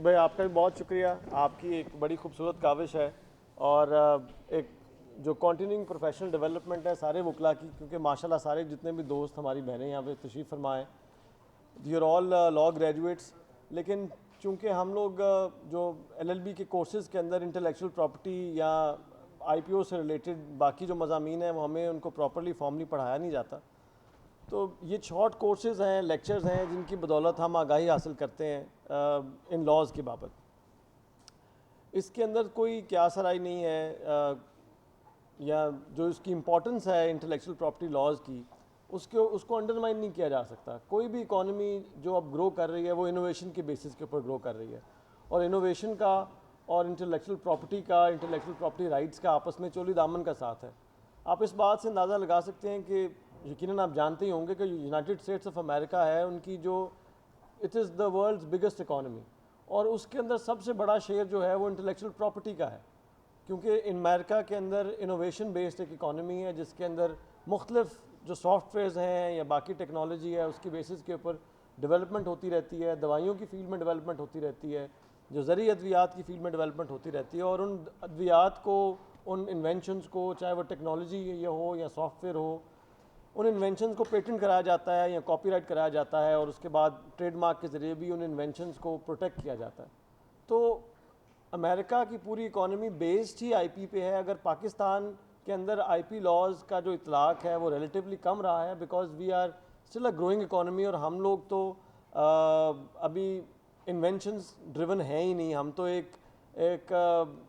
भाई आपका भी बहुत शुक्रिया। आपकी एक बड़ी खूबसूरत काविश है और एक जो कंटिन्यूइंग प्रोफेशनल डेवलपमेंट है सारे वकला की, क्योंकि माशाल्लाह सारे जितने भी दोस्त हमारी बहनें यहाँ पे तशरीफ़ फरमाएँ, दी आर ऑल लॉ ग्रेजुएट्स। लेकिन चूँकि हम लोग जो एलएलबी के कोर्सेज़ के अंदर इंटेलेक्चुअल प्रॉपर्टी या आईपीओ से रिलेटेड बाकी जो मज़ामीन हैं वो हमें उनको प्रॉपरली फॉर्मली पढ़ाया नहीं जाता। तो ये शॉर्ट कोर्सेज़ हैं, लेक्चर्स हैं, जिनकी बदौलत हम आगाही हासिल करते हैं इन लॉज की बाबत। इसके अंदर कोई क्या सराई नहीं है या जो इसकी इम्पोर्टेंस है इंटेलेक्चुअल प्रॉपर्टी लॉज की, उसको अंडरमाइन नहीं किया जा सकता। कोई भी इकॉनमी जो अब ग्रो कर रही है वो इनोवेशन के बेसिस के ऊपर ग्रो कर रही है, और इनोवेशन का और इंटेलेक्चुअल प्रॉपर्टी का, इंटेलेक्चुअल प्रॉपर्टी राइट्स का आपस में चोली दामन का साथ है। आप इस बात से अंदाज़ा लगा सकते हैं कि यकीनन आप जानते ही होंगे कि यूनाइटेड स्टेट्स ऑफ अमेरिका है, उनकी जो it is the world's biggest economy, और उसके अंदर सबसे बड़ा शेयर जो है वो इंटेलेक्चुअल प्रॉपर्टी का है, क्योंकि अमेरिका के अंदर इनोवेशन बेस्ड एक इकॉनमी है जिसके अंदर मुख्तलिफ जो सॉफ्टवेयर्स हैं या बाकी टेक्नोलॉजी है उसकी बेसिस के ऊपर डेवलपमेंट होती रहती है, दवाइयों की फील्ड में डेवलपमेंट होती रहती है, जो ज़रिए अद्वियात की फील्ड में डेवलपमेंट होती रहती है, और उन अद्वियात को, उन इन्वेंशंस को, चाहे वो टेक्नोलॉजी या हो या सॉफ्टवेयर हो, उन इन्वेंशंस को पेटेंट कराया जाता है या कॉपीराइट कराया जाता है, और उसके बाद ट्रेडमार्क के ज़रिए भी उन इन्वेंशंस को प्रोटेक्ट किया जाता है। तो अमेरिका की पूरी इकॉनमी बेस्ड ही आईपी पे है। अगर पाकिस्तान के अंदर आईपी लॉज का जो इतलाक़ है वो रिलेटिवली कम रहा है, because we are still a growing economy, और हम लोग तो अभी इन्वेंशंस ड्रिवन हैं ही नहीं। हम तो एक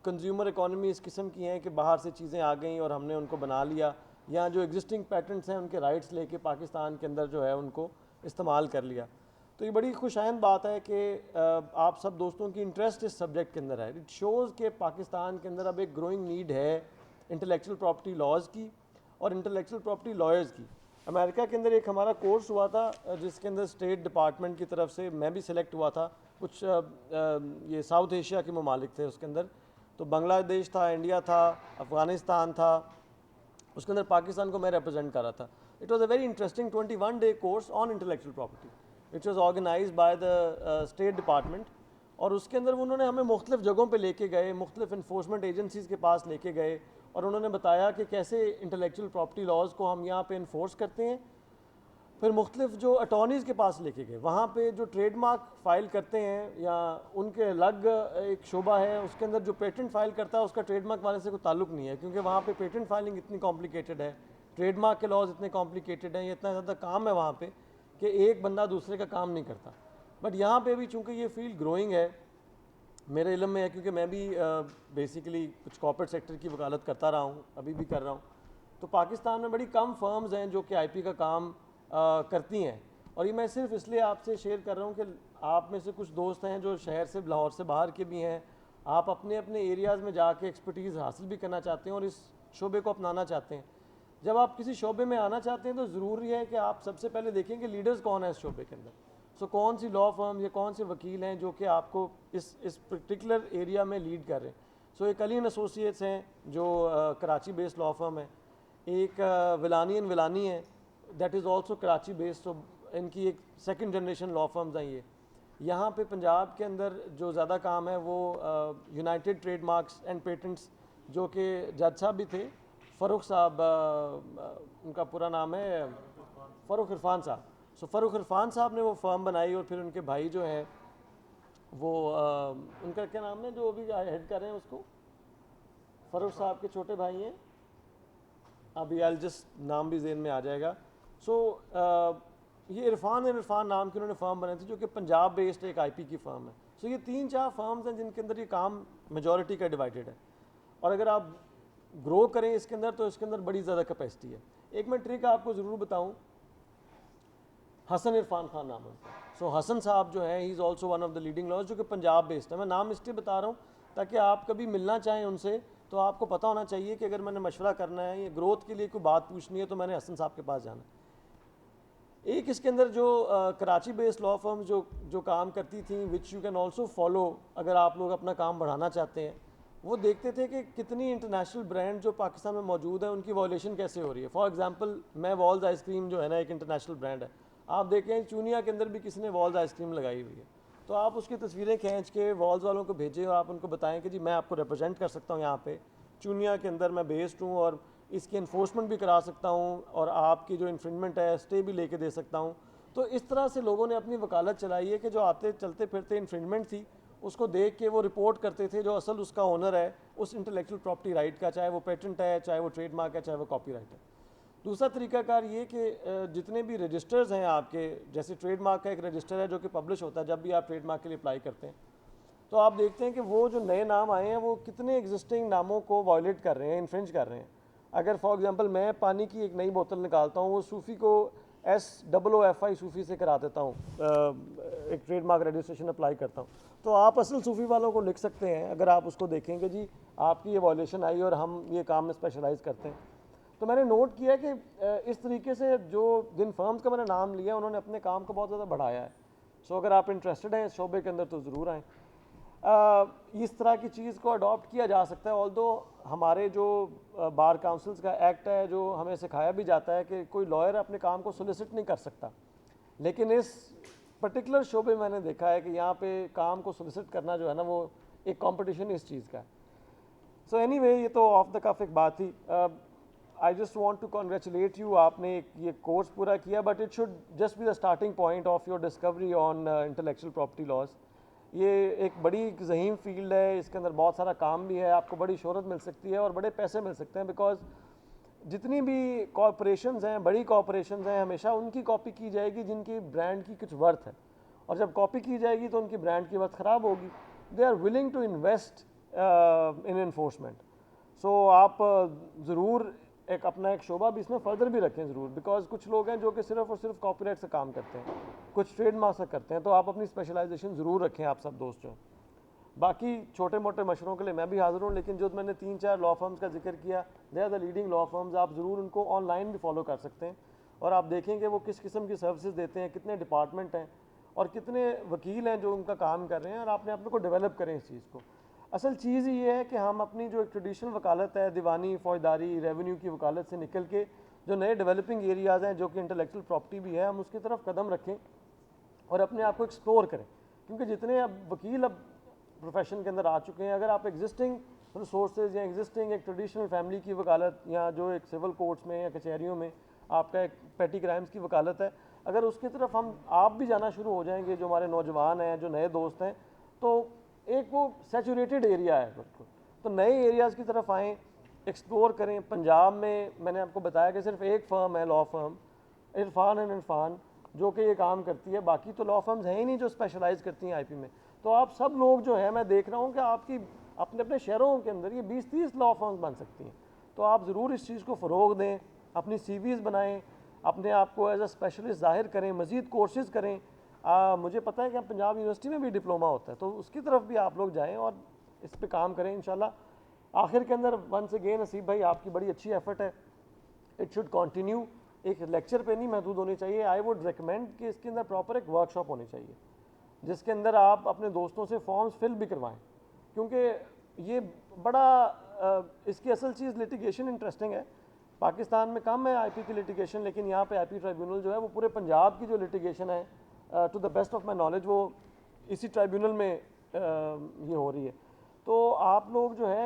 कंज्यूमर इकॉनमी इस किस्म की हैं कि बाहर से चीज़ें आ गई और हमने उनको बना लिया, या जो एग्जिस्टिंग पैटेंट्स हैं उनके राइट्स लेके पाकिस्तान के अंदर जो है उनको इस्तेमाल कर लिया। तो ये बड़ी खुशाइन बात है कि आप सब दोस्तों की इंटरेस्ट इस सब्जेक्ट के अंदर है। इट शोज़ कि पाकिस्तान के अंदर अब एक ग्रोइंग नीड है इंटेलेक्चुअल प्रॉपर्टी लॉज की और इंटेलेक्चुअल प्रॉपर्टी लॉयर्स की। अमेरिका के अंदर एक हमारा कोर्स हुआ था जिसके अंदर स्टेट डिपार्टमेंट की तरफ से मैं भी सिलेक्ट हुआ था। कुछ ये साउथ एशिया के ममालिक थे उसके अंदर, तो बांग्लादेश था, इंडिया था, अफ़गानिस्तान था, उसके अंदर पाकिस्तान को मैं रिप्रेजेंट कर रहा था। It was a very interesting 21 day course on intellectual property which was organise by the state department. और उसके अंदर उन्होंने हमें मुख्तलिफ जगहों पे लेके गए, मुख्तलिफ इन्फोर्समेंट एजेंसीज़ के पास लेके गए, और उन्होंने बताया कि कैसे इंटेलेक्चुअल प्रॉपर्टी लॉज को हम यहाँ पे इन्फोर्स करते हैं। फिर मुख्तलिफ जो अटॉर्नीज़ के पास लेके गए, वहाँ पे जो ट्रेडमार्क फ़ाइल करते हैं या उनके अलग एक शोबा है, उसके अंदर जो पेटेंट फ़ाइल करता है उसका ट्रेडमार्क वाले से कोई ताल्लुक नहीं है, क्योंकि वहाँ पे पेटेंट फाइलिंग इतनी कॉम्प्लिकेटेड है, ट्रेडमार्क के लॉज इतने कॉम्प्लिकेटेड हैं, ये इतना ज़्यादा काम है वहाँ पे कि एक बंदा दूसरे का काम नहीं करता। बट यहाँ पे भी चूँकि ये फील्ड ग्रोइंग है, मेरे इल्म में है, क्योंकि मैं भी बेसिकली कुछ कॉर्पोरेट सेक्टर की वकालत करता रहा हूँ, अभी भी कर रहा हूँ। तो पाकिस्तान में बड़ी कम फर्म्स हैं जो कि आईपी का काम करती हैं, और ये मैं सिर्फ इसलिए आपसे शेयर कर रहा हूँ कि आप में से कुछ दोस्त हैं जो शहर से, लाहौर से बाहर के भी हैं, आप अपने अपने एरियाज़ में जाके एक्सपर्टीज़ हासिल भी करना चाहते हैं और इस शोबे को अपनाना चाहते हैं। जब आप किसी शोबे में आना चाहते हैं तो ज़रूरी है कि आप सबसे पहले देखें कि लीडर्स कौन है इस शोबे के अंदर। सो कौन सी लॉ फर्म या कौन से वकील हैं जो कि आपको इस पर्टिकुलर एरिया में लीड कर रहे हैं। सो एक अली एंड एसोसिएट्स हैं जो कराची बेस्ड लॉ फर्म है, एक विलानी है that is also Karachi based. तो इनकी एक सेकंड जनरेशन लॉ फर्म्स हैं ये। यहाँ पे पंजाब के अंदर जो ज़्यादा काम है वो यूनाइटेड ट्रेडमार्क्स एंड पेटेंट्स, जो कि जज साहब भी थे, फ़ारूक साहब, उनका पूरा नाम है फ़ारूक इरफान साहब। सो फ़ारूक इरफान साहब ने वो फर्म बनाई, और फिर उनके भाई जो हैं वो उनका क्या नाम है जो अभी हेड कर रहे हैं उसको, फ़ारूक साहब के छोटे भाई हैं, अभी आल जस्ट नाम भी जेन में आ जाएगा। सो ये इरफान नाम की उन्होंने फ़र्म बनाई थी जो कि पंजाब बेस्ड एक आईपी की फ़र्म है। सो ये 3-4 फर्म्स हैं जिनके अंदर ये काम मेजॉरिटी का डिवाइडेड है, और अगर आप ग्रो करें इसके अंदर तो इसके अंदर बड़ी ज़्यादा कैपेसिटी है। एक मैं ट्रिक आपको ज़रूर बताऊं, हसन इरफान खान नाम है उनका। सो हसन साहब जो है he is also one of the leading lawyers, जो कि पंजाब बेस्ड है। मैं नाम इसलिए बता रहा हूँ ताकि आप कभी मिलना चाहें उनसे तो आपको पता होना चाहिए कि अगर मैंने मशवरा करना है या ग्रोथ के लिए कोई बात पूछनी है तो मैंने हसन साहब के पास जाना है। एक इसके अंदर जो कराची बेस्ड लॉ फर्म जो काम करती थी, which you can also follow अगर आप लोग अपना काम बढ़ाना चाहते हैं, वो देखते थे कि कितनी इंटरनेशनल ब्रांड जो पाकिस्तान में मौजूद है उनकी वॉल्यूशन कैसे हो रही है। फॉर एग्जांपल मैं वॉल्स आइसक्रीम जो है ना, एक इंटरनेशनल ब्रांड है, आप देखें चूनिया के अंदर भी किसी ने वॉल्स आइसक्रीम लगाई हुई है। तो आप उसकी तस्वीरें खींच के वॉल्स वालों को भेजें और आप उनको बताएं कि जी मैं आपको रिप्रेजेंट कर सकता हूँ, यहाँ पे चुनिया के अंदर मैं बेस्ड हूँ और इसकी इन्फोर्समेंट भी करा सकता हूँ और आपकी जो इन्फ्रिंजमेंट है स्टे भी लेके दे सकता हूँ। तो इस तरह से लोगों ने अपनी वकालत चलाई है कि जो आते चलते फिरते इन्फ्रिंजमेंट थी उसको देख के वो रिपोर्ट करते थे जो असल उसका ओनर है उस इंटेलेक्चुअल प्रॉपर्टी राइट का, चाहे वो पेटेंट है, चाहे वो ट्रेडमार्क है, चाहे वो कॉपीराइट है। दूसरा तरीकाकार ये कि जितने भी रजिस्टर्स हैं आपके, जैसे ट्रेडमार्क का एक रजिस्टर है जो कि पब्लिश होता है जब भी आप ट्रेडमार्क के लिए अप्लाई करते हैं, तो आप देखते हैं कि वो जो नए नाम आए हैं वो कितने एग्जिस्टिंग नामों को वायलेट कर रहे हैं, इन्फ्रिंज कर रहे हैं। अगर फॉर एग्जांपल मैं पानी की एक नई बोतल निकालता हूँ, वो सूफ़ी को SOOFI सूफ़ी से करा देता हूँ, एक ट्रेडमार्क रजिस्ट्रेशन अप्लाई करता हूँ, तो आप असल सूफ़ी वालों को लिख सकते हैं अगर आप उसको देखेंगे जी आपकी ये वायलेशन आई और हम ये काम में स्पेशलाइज करते हैं। तो मैंने नोट किया कि इस तरीके से जो जिन फर्म्स का मैंने नाम लिया उन्होंने अपने काम को बहुत ज़्यादा बढ़ाया है। सो अगर आप इंटरेस्टेड हैं इस शोबे के अंदर तो ज़रूर आएँ। इस तरह की चीज़ को अडॉप्ट किया जा सकता है, ऑल्दो हमारे जो बार काउंसिल्स का एक्ट है जो हमें सिखाया भी जाता है कि कोई लॉयर अपने काम को सोलिसिट नहीं कर सकता, लेकिन इस पर्टिकुलर शोबे में मैंने देखा है कि यहाँ पे काम को सोलिसिट करना जो है ना वो एक कंपटीशन इस चीज़ का है। सो एनीवे ये तो ऑफ द कफ एक बात थी। I just want to congratulate you, आपने ये कोर्स पूरा किया, but it should just be the starting point of your discovery on intellectual property laws. ये एक बड़ी ज़हीम फील्ड है, इसके अंदर बहुत सारा काम भी है, आपको बड़ी शोहरत मिल सकती है और बड़े पैसे मिल सकते हैं, बिकॉज जितनी भी कॉरपोरेशंस हैं, बड़ी कॉरपोरेशंस हैं, हमेशा उनकी कॉपी की जाएगी जिनकी ब्रांड की कुछ वर्थ है, और जब कॉपी की जाएगी तो उनकी ब्रांड की वर्थ ख़राब होगी। They are willing to invest in enforcement. So आप ज़रूर एक अपना एक शोबा भी इसमें फर्दर भी रखें ज़रूर, बिकॉज कुछ लोग हैं जो कि सिर्फ और सिर्फ कॉपीराइट से काम करते हैं, कुछ ट्रेडमार्क से करते हैं, तो आप अपनी स्पेशलाइजेशन ज़रूर रखें आप सब दोस्त जो। बाकी छोटे मोटे मशवरों के लिए मैं भी हाज़िर हूँ, लेकिन जो मैंने 3-4 लॉ फर्म्स का जिक्र किया, they are the leading law firms, आप ज़रूर उनको ऑनलाइन भी फॉलो कर सकते हैं और आप देखेंगे वो किस किस्म की सर्विसेज देते हैं, कितने डिपार्टमेंट हैं और कितने वकील हैं जो उनका काम कर रहे हैं, और आपने अपने को डेवलप करें इस चीज़ को। असल चीज़ ये है कि हम अपनी जो एक ट्रेडिशनल वकालत है, दीवानी, फौजदारी, रेवेन्यू की वकालत से निकल के जो नए डेवलपिंग एरियाज़ हैं जो कि इंटेलेक्चुअल प्रॉपर्टी भी है, हम उसकी तरफ कदम रखें और अपने आप को एक्सप्लोर करें, क्योंकि जितने अब वकील अब प्रोफेशन के अंदर आ चुके हैं, अगर आप एग्जिस्टिंग रिसोर्सेज या एग्जिस्टिंग एक ट्रेडिशनल फैमिली की वकालत या जो एक सिविल कोर्ट्स में या कचहरियों में आपका एक पेटी क्राइम्स की वकालत है, अगर उसकी तरफ हम आप भी जाना शुरू हो जाएंगे, जो हमारे नौजवान हैं, जो नए दोस्त हैं, तो एक वो सैचुरेटेड एरिया है बिल्कुल, तो नए एरियाज़ की तरफ आएँ, एक्सप्लोर करें। पंजाब में मैंने आपको बताया कि सिर्फ एक फ़र्म है law firm, Irfan and Irfan, जो कि ये काम करती है, बाकी तो लॉ फर्म्स हैं ही नहीं जो स्पेशलाइज करती हैं आईपी में। तो आप सब लोग जो है, मैं देख रहा हूँ कि आपकी अपने अपने शहरों के अंदर ये 20-30 लॉ फर्म्स बन सकती हैं, तो आप ज़रूर इस चीज़ को फ़रोग दें, अपनी CVs बनाएं, अपने आप को एज अ स्पेशलिस्ट ज़ाहिर करें, मज़ीद कोर्सेज़ करें। मुझे पता है कि पंजाब यूनिवर्सिटी में भी डिप्लोमा होता है, तो उसकी तरफ भी आप लोग जाएँ और इस पर काम करें इंशाल्लाह। आखिर के अंदर वंस अगेन हसीब भाई आपकी बड़ी अच्छी एफर्ट है, इट शुड कंटिन्यू, एक लेक्चर पे नहीं महदूद होनी चाहिए। आई वुड रिकमेंड कि इसके अंदर प्रॉपर एक वर्कशॉप होनी चाहिए जिसके अंदर आप अपने दोस्तों से फॉर्म्स फिल भी करवाएं, क्योंकि ये बड़ा इसकी असल चीज़ लिटिगेशन इंटरेस्टिंग है। पाकिस्तान में कम है आईपी की लिटिगेशन, लेकिन यहाँ पे आईपी ट्राइब्यूनल जो है वो पूरे पंजाब की जो लिटिगेशन है, to the best of my knowledge, वो इसी ट्राइब्यूनल में ये हो रही है। तो आप लोग जो है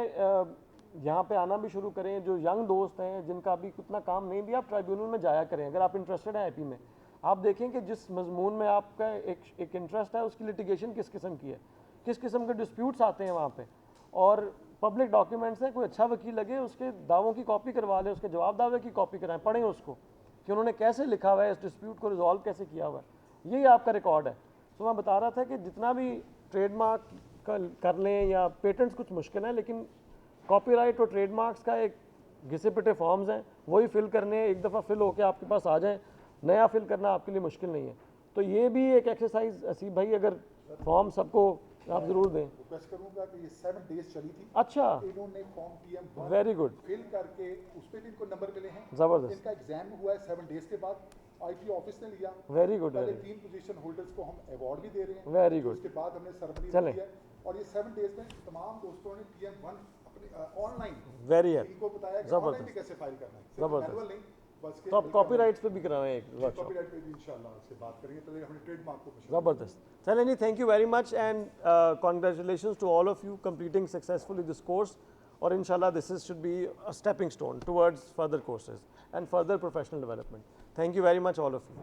यहाँ पे आना भी शुरू करें, जो यंग दोस्त हैं जिनका अभी उतना काम नहीं भी, आप ट्राइब्यूनल में जाया करें अगर आप इंटरेस्टेड हैं आईपी में। आप देखें कि जिस मजमून में आपका एक इंटरेस्ट है उसकी लिटिगेशन किस किस्म की है, किस किस्म के डिस्प्यूट्स आते हैं वहाँ पे, और पब्लिक डॉक्यूमेंट्स हैं, कोई अच्छा वकील लगे उसके दावों की कॉपी करवा लें, उसके जवाब दावे की कॉपी कराएं, पढ़ें उसको कि उन्होंने कैसे लिखा हुआ है, इस डिस्प्यूट को रिजॉल्व कैसे किया हुआ है, यही आपका रिकॉर्ड है। तो मैं बता रहा था कि जितना भी ट्रेडमार्क कर लें या पेटेंट्स कुछ मुश्किल है, लेकिन कॉपीराइट और ट्रेडमार्क्स का एक घिसे पिटे फॉर्म्स हैं, वही फिल करने, एक दफ़ा फिल होकर आपके पास आ जाएं, नया फिल करना आपके लिए मुश्किल नहीं है। तो ये भी एक एक्सरसाइज असीब भाई, अगर फॉर्म सबको आप जरूर दें। रिक्वेस्ट करूंगा कि ये 7 डेज चली थी। अच्छा, इन्होंने form PM1 very good, fill करके उस पर भी इनको नंबर मिले हैं। ज़बरदस्त, इनका एग्जाम हुआ है 7 डेज के बाद, आईटी ऑफिस ने लिया। वेरी गुड, पहले वेरी 3 पोजीशन होल्डर्स को हम अवार्ड भी दे रहे हैं, वेरी गुड। उसके बाद हमने सर्वरी चलें। दी है, और ये 7 डेज में तमाम दोस्तों ने PM1 अपने ऑनलाइन वेरी इनको बताया कि ऑनलाइन भी कैसे फाइल करना है, सिर्फ ज़बरदस्त। मैनुअल नहीं, बस के तो आप कॉपीराइट्स पे भी कराएं एक वर्कशॉप। कॉपीराइट पे भी इंशाल्लाह से बात करेंगे, पहले हमने ट्रेडमार्क को पहचाना। Zabardast. Salini, thank you very much and congratulations to all of you completing successfully this course. Or inshallah, should be a stepping stone towards further courses and further professional development. Thank you very much, all of you.